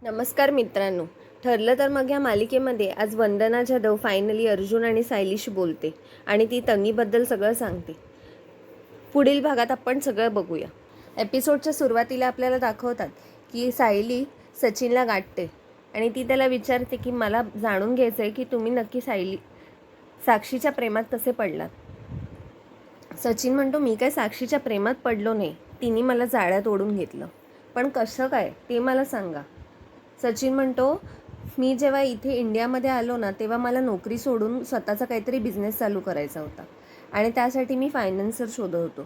नमस्कार मित्रांनो. ठरलं तर मग या मालिकेमध्ये आज वंदना जाधव फायनली अर्जुन आणि सायलीशी बोलते आणि ती तन्वीबद्दल सगळं सांगते. पुढील भागात आपण सगळं बघूया. एपिसोडच्या सुरुवातीला आपल्याला दाखवतात की सायली सचिनला गाठते आणि ती त्याला विचारते की मला जाणून घ्यायचं आहे की तुम्ही नक्की साक्षीच्या प्रेमात कसे पडलात. सचिन म्हणतो, मी काय साक्षीच्या प्रेमात पडलो नाही, तिने मला जाळ्यात ओढून घेतलं, पण कसं काय ते मला सांगा. सचिन म्हणतो, मी जेव्हा इथे इंडियामध्ये आलो ना तेव्हा मला नोकरी सोडून स्वतःचा काहीतरी बिझनेस चालू करायचा होता आणि त्यासाठी मी फायनान्सर शोधत होतो.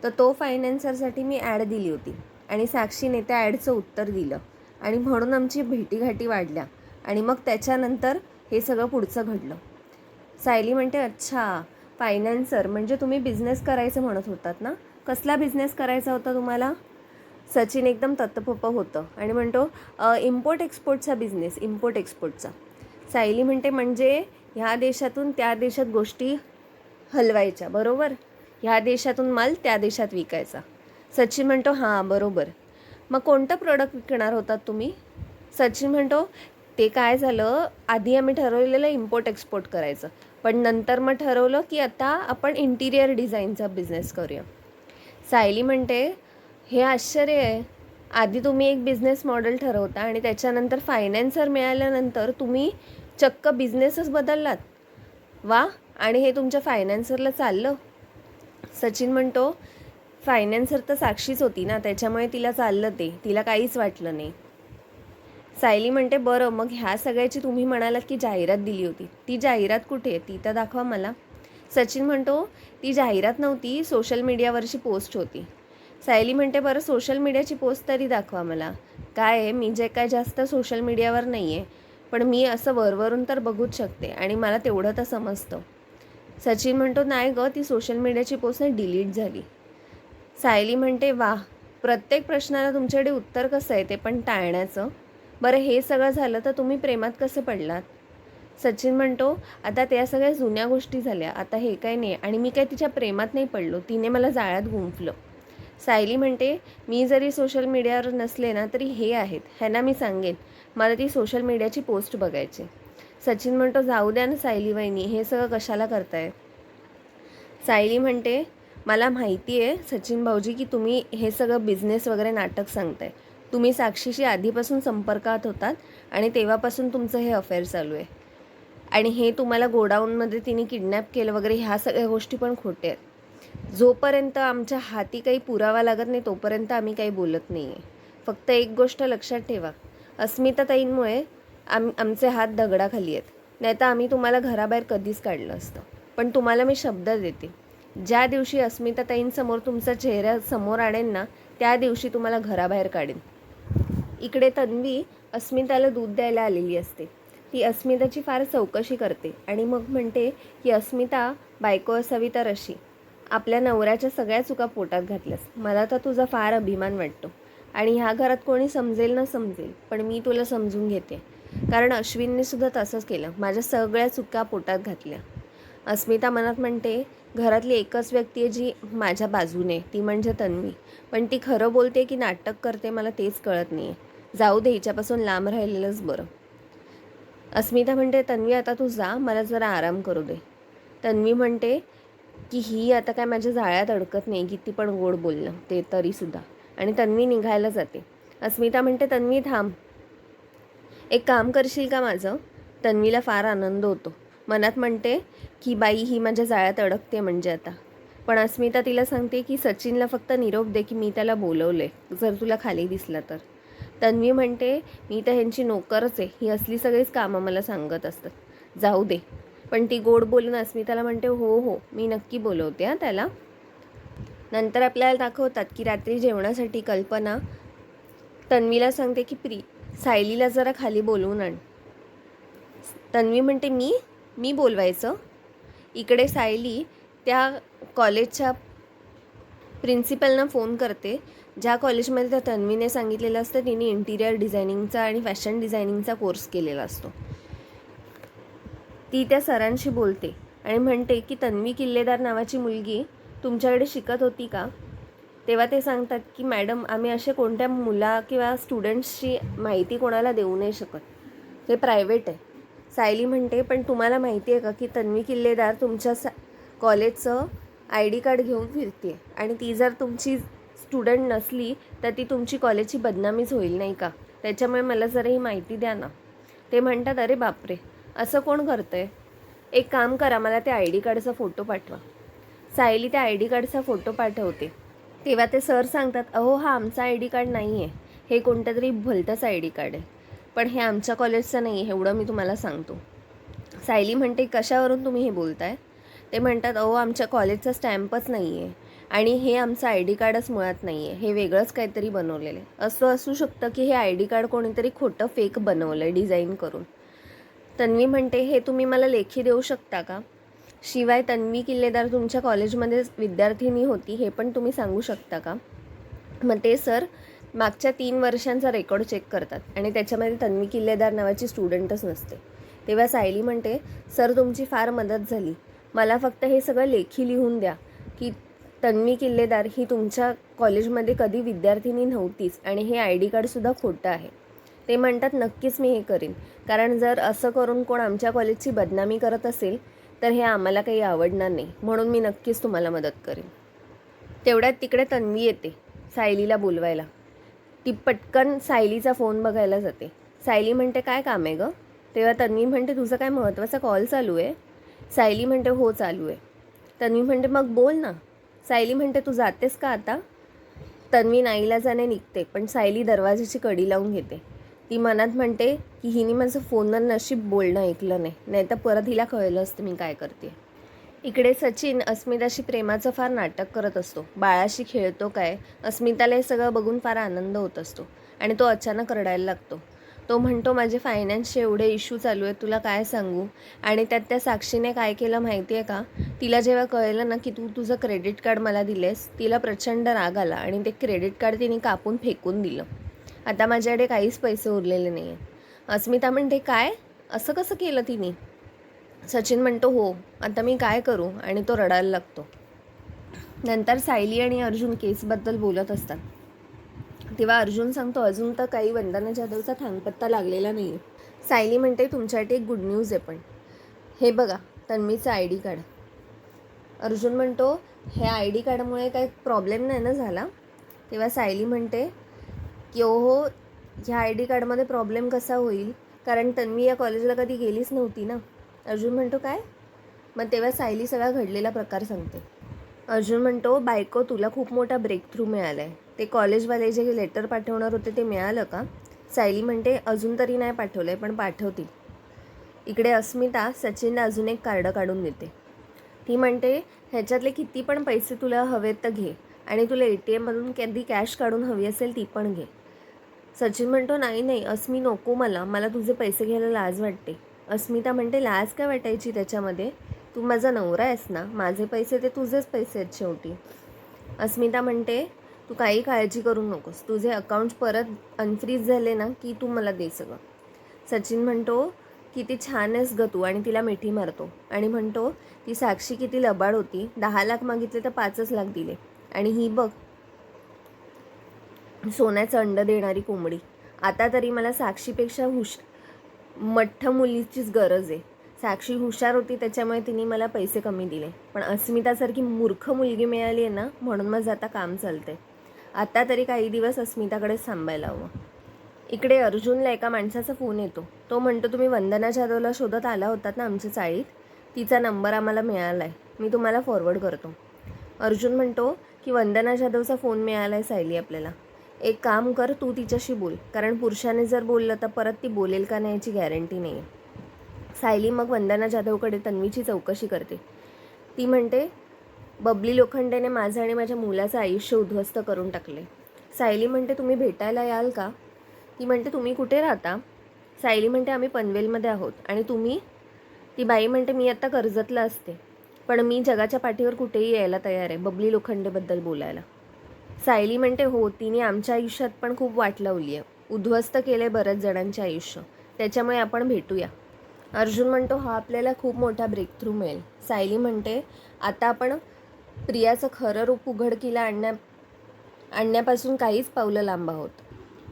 तर तो फायनान्सरसाठी मी ॲड दिली होती आणि साक्षीने त्या ॲडचं उत्तर दिलं आणि म्हणून आमची भेटीगाठी वाढल्या आणि मग त्याच्यानंतर हे सगळं पुढचं घडलं. सायली म्हणते, अच्छा, फायनान्सर म्हणजे तुम्ही बिझनेस करायचं म्हणत होतात ना, कसला बिझनेस करायचा होता तुम्हाला. सचिन एकदम तत्पप होतं आणि म्हणतो, इम्पोर्ट एक्सपोर्टचा बिझनेस, इम्पोर्ट एक्सपोर्टचा. सायली म्हणते, म्हणजे ह्या देशातून त्या देशात गोष्टी हलवायच्या, बरोबर, ह्या देशातून माल त्या देशात विकायचा. सचिन म्हणतो, हां बरोबर. मग कोणतं प्रोडक्ट विकणार होतात तुम्ही. सचिन म्हणतो, ते काय झालं, आधी आम्ही ठरवलेलं इम्पोर्ट एक्सपोर्ट करायचं, पण नंतर मग ठरवलं की आता आपण इंटिरियर डिझाईनचा बिझनेस करूया. सायली म्हणते, हे आश्चर्य आहे, आधी तुम्ही एक बिझनेस मॉडेल ठरवता आणि त्याच्यानंतर फायनान्सर मिळाल्यानंतर तुम्ही चक्क बिझनेसच बदललात. वा, आणि हे तुमच्या फायनान्सरला चाललं. सचिन म्हणतो, फायनान्सर तर साक्षीच होती ना, त्याच्यामुळे तिला चाललं, ते तिला काहीच वाटलं नाही. सायली म्हणते, बरं मग ह्या सगळ्याची तुम्ही म्हणालात की जाहिरात दिली होती, ती जाहिरात कुठे आहे, ती तर दाखवा मला. सचिन म्हणतो, ती जाहिरात नव्हती, सोशल मीडियावरची पोस्ट होती. सायली म्हणते, बरं सोशल मीडियाची पोस्ट तरी दाखवा मला. काय आहे, मी जे काय जास्त सोशल मीडियावर नाही आहे, पण मी असं वरवरून तर बघूच शकते आणि मला तेवढं तर समजतं. सचिन म्हणतो, नाही गं, ती सोशल मीडियाची पोस्ट डिलीट झाली. सायली म्हणते, वाह, प्रत्येक प्रश्नाला तुमच्याकडे उत्तर कसं आहे, ते पण टाळण्याचं. बरं हे सगळं झालं तर तुम्ही प्रेमात कसे पडलात. सचिन म्हणतो, आता त्या सगळ्या जुन्या गोष्टी झाल्या, आता हे काय नाही, आणि मी काय तिच्या प्रेमात नाही पडलो, तिने मला जाळ्यात गुंफलं. सायली म्हणते, मी जरी सोशल मीडियावर नसले ना तरी हे आहेत, ह्यांना मी सांगेन, मला ती सोशल मीडियाची पोस्ट बघायची. सचिन म्हणतो, जाऊ द्या ना सायली वहिनी, हे सगळं कशाला करताय. सायली म्हणते, मला माहिती आहे सचिन भाऊजी की तुम्ही हे सगळं बिझनेस वगैरे नाटक सांगताय. तुम्ही साक्षीशी आधीपासून संपर्कात होतात आणि तेव्हापासून तुमचं हे अफेअर चालू आहे आणि हे तुम्हाला गोडाऊनमध्ये तिने किडनॅप केलं वगैरे, ह्या सगळ्या गोष्टी पण खोटे आहेत. जोपर्यंत आमच्या हाती काही पुरावा लागत नाही तोपर्यंत आम्ही काही बोलत नाही आहे. फक्त एक गोष्ट लक्षात ठेवा, अस्मिताताईंमुळे आमचे हात दगडाखाली आहेत, नाही तर आम्ही तुम्हाला घराबाहेर कधीच काढलं असतं. पण तुम्हाला मी शब्द देते, ज्या दिवशी अस्मिताताईंसमोर तुमचा चेहरा समोर आणेन ना, त्या दिवशी तुम्हाला घराबाहेर काढेन. इकडे तन्वी अस्मिताला दूध द्यायला आलेली असते. ती अस्मिताची फार चौकशी करते आणि मग म्हणते की अस्मिता, बायको असावी तर अशी, आपल्या नवऱ्याच्या सगळ्या चुका पोटात घातल्यास, मला तर तुझा फार अभिमान वाटतो आणि ह्या घरात कोणी समजेल ना समजेल, पण मी तुला समजून घेते, कारण अश्विनने सुद्धा तसंच केलं, माझ्या सगळ्या चुका पोटात घातल्या. अस्मिता मनात म्हणते, घरातली एकच व्यक्ती आहे जी माझ्या बाजूने, ती म्हणजे तन्वी, पण ती खरं बोलते की नाटक करते मला तेच कळत नाही आहे. जाऊ दे, हिच्यापासून लांब राहिलेलंच बरं. अस्मिता म्हणते, तन्वी आता तू जा, मला जरा आराम करू दे. तन्वी म्हणते की ही आता काय माझ्या जाळ्यात अडकत नाही, किती पण गोड बोललं ते तरीसुद्धा, आणि तन्वी निघायला जाते. अस्मिता म्हणते, तन्वी थांब, एक काम करशील का माझं. तन्वीला फार आनंद होतो, मनात म्हणते की बाई ही माझ्या जाळ्यात अडकते म्हणजे आता. पण अस्मिता तिला सांगते की सचिनला फक्त निरोप दे की मी त्याला बोलवले, जर तुला खाली दिसला तर. तन्वी म्हणते, मी तर ह्यांची नोकरच आहे, ही असली सगळीच कामं मला सांगत असतात, जाऊ दे. पण ती गोड बोलून अस्मिताला म्हणते, हो हो, मी नक्की बोलवते हां त्याला. नंतर आपल्याला दाखवतात की रात्री जेवणासाठी कल्पना तन्वीला सांगते की सायलीला जरा खाली बोलवून आण. तन्वी म्हणते, मी बोलवायचं. इकडे सायली त्या कॉलेजच्या प्रिन्सिपलना फोन करते, ज्या कॉलेजमध्ये त्या तन्वीने सांगितलेलं असतं तिने इंटिरियर डिझायनिंगचा आणि फॅशन डिझायनिंगचा कोर्स केलेला असतो. ती त्या सरांशी बोलते आणि म्हणते की तन्वी किल्लेदार नावाची मुलगी तुमच्याकडे शिकत होती का. तेव्हा ते सांगतात की मॅडम आम्ही असे कोणत्या मुला किंवा स्टुडंट्सची माहिती कोणाला देऊ नाही शकत, ते प्रायव्हेट आहे. सायली म्हणते पण तुम्हाला माहिती आहे का की तन्वी किल्लेदार तुमच्या कॉलेजचं ID कार्ड घेऊन फिरते आणि ती जर तुमची स्टुडंट नसली तर ती तुमची कॉलेजची बदनामीच होईल नाही का, त्याच्यामुळे मला जरा ही माहिती द्या ना. ते म्हणतात अरे बापरे असं कोण करतं आहे, एक काम करा मला त्या ID कार्डचा फोटो पाठवा. सायली त्या ID कार्डचा फोटो पाठवते. तेव्हा ते सर सांगतात अहो हा आमचा ID कार्ड नाही आहे, हे कोणतं तरी भलतंच ID कार्ड आहे, पण हे आमच्या कॉलेजचं नाही आहे एवढं मी तुम्हाला सांगतो. सायली म्हणते कशावरून तुम्ही हे बोलताय. ते म्हणतात अहो आमच्या कॉलेजचा स्टॅम्पच नाही आहे आणि हे आमचं ID कार्डच मुळात नाही आहे, हे वेगळंच काहीतरी बनवलेलं आहे. असं असू शकतं की हे ID कार्ड कोणीतरी खोटं फेक बनवलं आहे डिझाईन करून. तन्वी म्हणते हे तुम्ही मला लेखी देऊ शकता का, शिवाय तन्वी किल्लेदार तुमच्या कॉलेजमध्ये विद्यार्थिनी होती हे पण तुम्ही सांगू शकता का. मग ते सर मागच्या 3 वर्षांचा रेकॉर्ड चेक करतात आणि त्याच्यामध्ये तन्वी किल्लेदार नावाची स्टुडंटच नसते. तेव्हा सायली म्हणते सर तुमची फार मदत झाली, मला फक्त हे सगळं लेखी लिहून द्या की तन्वी किल्लेदार ही तुमच्या कॉलेजमध्ये कधी विद्यार्थिनी नव्हतीच आणि हे ID कार्डसुद्धा खोटं आहे. ते म्हणतात नक्कीच मी हे करीन, कारण जर असं करून कोण आमच्या कॉलेजची बदनामी करत असेल तर हे आम्हाला काही आवडणार नाही, म्हणून मी नक्कीच तुम्हाला मदत करेन. तेवढ्यात तिकडे तन्वी येते सायलीला बोलवायला. ती पटकन सायलीचा फोन बघायला जाते. सायली म्हणते काय काम आहे गं. तेव्हा तन्वी म्हणते तुझं काय महत्त्वाचा कॉल चालू आहे. सायली म्हणते हो चालू आहे. तन्वी म्हणते मग बोल ना. सायली म्हणते तू जातेस का आता. तन्वी नाईलाजाने निघते, पण सायली दरवाजाची कडी लावून घेते. ती मनात म्हणते की हिने माझं फोनवर नशीब बोलणं ऐकलं नाही तर परत हिला कळलं असतं मी काय करते. इकडे सचिन अस्मिताशी प्रेमाचं फार नाटक करत असतो. बाळाशी खेळतो काय. अस्मिताला हे सगळं बघून फार आनंद होत असतो आणि तो अचानक रडायला लागतो. तो म्हणतो माझे फायनान्सचे एवढे इश्यू चालू आहेत तुला काय सांगू, आणि त्यात त्या साक्षीने काय केलं माहिती आहे का. तिला जेव्हा कळलं ना की तू तुझं क्रेडिट कार्ड मला दिलेस, तिला प्रचंड राग आला आणि ते क्रेडिट कार्ड तिने कापून फेकून दिलं. आता माझ्याकडे काहीच पैसे उरलेले नाही आहेत. अस्मिता म्हणते काय, असं कसं केलं तिने. सचिन म्हणतो हो, आता मी काय करू, आणि तो रडायला लागतो. नंतर सायली आणि अर्जुन केसबद्दल बोलत असतात. तेव्हा अर्जुन सांगतो अजून तर काही वंदना जाधवचा थांगपत्ता लागलेला नाही आहे. सायली म्हणते तुमच्यासाठी एक गुड न्यूज आहे, पण हे बघा तन्वीचं ID कार्ड. अर्जुन म्हणतो हे ID कार्डमुळे काही प्रॉब्लेम नाही ना झाला. तेव्हा सायली म्हणते की हो ह्या ID कार्डमध्ये प्रॉब्लेम कसा होईल, कारण तन्वी या कॉलेजला कधी गेलीच नव्हती ना. अर्जुन म्हणतो काय. मग तेव्हा सायली सगळा घडलेला प्रकार सांगते. अर्जुन म्हणतो बायको तुला खूप मोठा ब्रेक थ्रू मिळाला आहे. ते कॉलेजवाले जे लेटर पाठवणार होते ते मिळालं का. सायली म्हणते अजून तरी नाही पाठवलं आहे, पण पाठवतील. इकडे अस्मिता सचिनला अजून एक कार्ड काढून देते. ती म्हणते ह्याच्यातले किती पण पैसे तुला हवेत तर घे, आणि तुला ATMमधून कधी कॅश काढून हवी असेल ती पण घे. सचिन म्हणतो नाही नाही अस्मी नको, मला तुझे पैसे घ्यायला लाज वाटते. अस्मिता म्हणते लाज काय वाटायची त्याच्यामध्ये, तू माझा नवरा आहेस ना, माझे पैसे ते तुझेच पैसे आहेत शेवटी. अस्मिता म्हणते तू काही काळजी करू नकोस, तुझे अकाउंट्स परत अनफ्रीज झाले ना की तू मला दे सगळं. सचिन म्हणतो किती छान आहेस गं तू, आणि तिला मिठी मारतो आणि म्हणतो ती साक्षी किती लबाड होती, 10 लाख मागितले तर 5 लाख दिले, आणि ही बघ सोन्याचं अंड देणारी कोंबडी. आता तरी मला साक्षीपेक्षा मठ्ठ मुलीचीच गरज आहे. साक्षी हुशार होती त्याच्यामुळे तिने मला पैसे कमी दिले, पण अस्मितासारखी मूर्ख मुलगी मिळाली आहे ना म्हणून माझं आता काम चालतंय. आता तरी काही दिवस अस्मिताकडेच थांबायला हवं. इकडे अर्जुनला एका माणसाचा फोन येतो. तो म्हणतो तुम्ही वंदना जाधवला शोधत आला होतात ना आमच्या चाळीत, तिचा नंबर आम्हाला मिळाला आहे, मी तुम्हाला फॉरवर्ड करतो. अर्जुन म्हणतो की वंदना जाधवचा फोन मिळाला आहे सायली आपल्याला, एक काम कर तू तिच्याशी बोल, कारण पुरुषाने जर बोललं तर परत ती बोलेल का नाही याची गॅरंटी नाही आहे. सायली मग वंदना जाधवकडे तन्वीची चौकशी करते. ती म्हणते बबली लोखंडेने माझं आणि माझ्या मुलाचं आयुष्य उद्ध्वस्त करून टाकले. सायली म्हणते तुम्ही भेटायला याल का. ती म्हणते तुम्ही कुठे राहता. सायली म्हणते आम्ही पनवेलमध्ये आहोत. आणि तुम्ही. ती बाई म्हणते मी आत्ता कर्जतला असते, पण मी जगाच्या पाठीवर कुठेही यायला तयार आहे बबली लोखंडेबद्दल बोलायला. सायली म्हणते हो, तिने आमच्या आयुष्यात पण खूप वाट लावली आहे, उद्ध्वस्त केले बऱ्याच जणांचे आयुष्य, त्याच्यामुळे आपण भेटूया. अर्जुन म्हणतो हा आपल्याला खूप मोठा ब्रेक थ्रू मिळेल. सायली म्हणते आता आपण प्रियाचं खरं रूप उघडकीला आणण्यापासून काहीच पावलं लांब आहोत.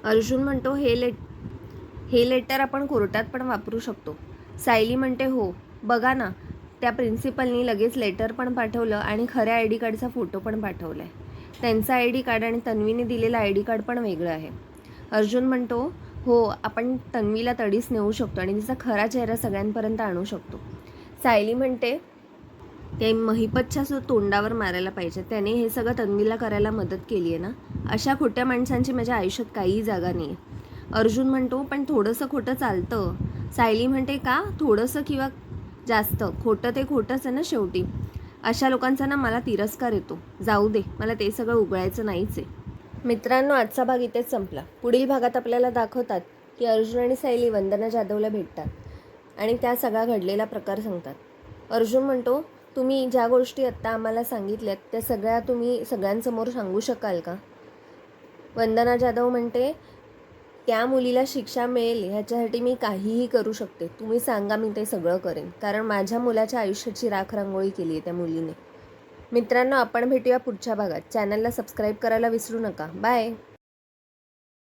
अर्जुन म्हणतो हे लेटर आपण कोर्टात पण वापरू शकतो. सायली म्हणते हो, बघा ना, त्या प्रिन्सिपलनी लगेच लेटर पण पाठवलं आणि खऱ्या आय डी कार्डचा फोटो पण पाठवला आहे. त्यांचा आय डी कार्ड आणि तन्वीने दिलेलं आय डी कार्ड पण वेगळं आहे. अर्जुन म्हणतो हो, आपण तन्वीला तडीस नेऊ शकतो आणि तिचा खरा चेहरा सगळ्यांपर्यंत आणू शकतो. सायली म्हणते ते महिपतच्या तोंडावर मारायला पाहिजे, त्याने हे सगळं तन्वीला करायला मदत केली आहे ना. अशा खोट्या माणसांची माझ्या आयुष्यात काहीही जागा नाही आहे. अर्जुन म्हणतो पण थोडंसं खोटं चालतं. सायली म्हणते का, थोडंसं किंवा जास्त, खोटं ते खोटंच आहे ना शेवटी. अशा लोकांचा ना मला तिरस्कार येतो. जाऊ दे, मला ते सगळं उघडायचं नाहीच आहे. मित्रांनो, आजचा भाग इथेच संपला. पुढील भागात आपल्याला दाखवतात की अर्जुन आणि सायली वंदना जाधवला भेटतात आणि त्या सगळा घडलेला प्रकार सांगतात. अर्जुन म्हणतो तुम्ही ज्या गोष्टी आत्ता आम्हाला सांगितल्यात त्या सगळ्या तुम्ही सगळ्यांसमोर सांगू शकाल का. वंदना जाधव म्हणते त्या मुलीला शिक्षा मिळेल ह्याच्यासाठी मी काहीही करू शकते. तुम्ही सांगा, मी ते सगळं करेन, कारण माझ्या मुलाच्या आयुष्याची राखरांगोळी केली आहे त्या मुलीने. मित्रांनो, आपण भेटूया पुढच्या भागात. चॅनलला सबस्क्राईब करायला विसरू नका. बाय.